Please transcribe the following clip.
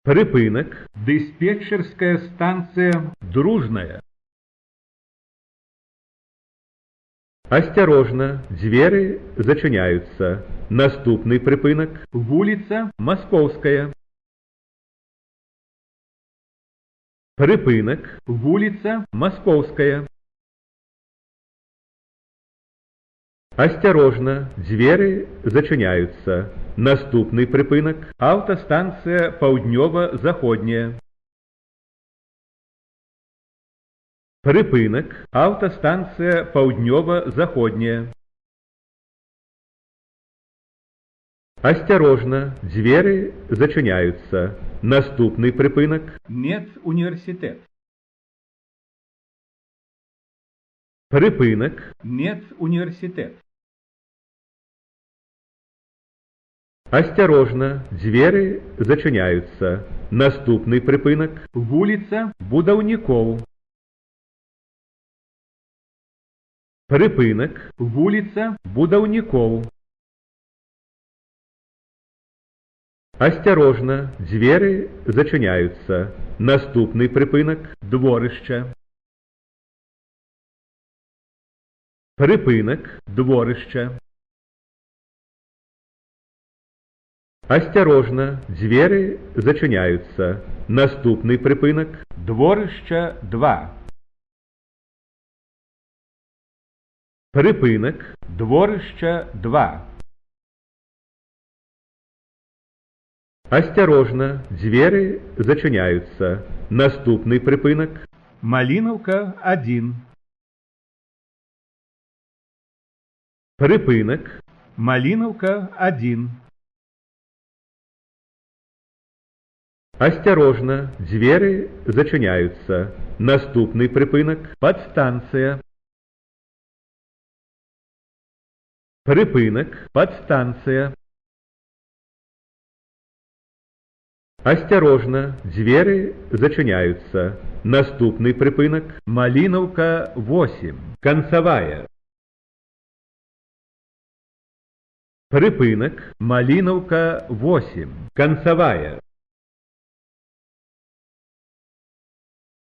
Припынок. Диспетчерская станция «Дружная». Осторожно, двери зачиняются. Наступный припынок. Вулица Московская. Припынок. Вулица Московская. Осторожно, двери зачиняются. Наступный припынок. Автостанция Паўднёва-Заходняя. Припынок. Автостанция Паўднёва-Заходняя. Осторожно, двери зачиняются. Наступный припынок. Медуниверситет. Припынок. Медуниверситет. Осторожно, двери зачиняются. Наступный припынок. Вулица Будаўнікоў. Припынок. Вулица Будаўнікоў. Осторожно, двери зачиняются. Наступный припынок. Дворище. Припынок. Дворище. Осторожно, двери зачиняются. Наступный припынок. Дворище 2. Припынок. Дворище 2. Осторожно, двери зачиняются. Наступный припынок. Малиновка 1. Припынок. Малиновка 1. Осторожно, двери зачиняются. Наступный припынок. Подстанция. Припынок. Подстанция. Осторожно, двери зачиняются. Наступный припынок. Малиновка 8. Концевая. Припынок. Малиновка 8. Концевая.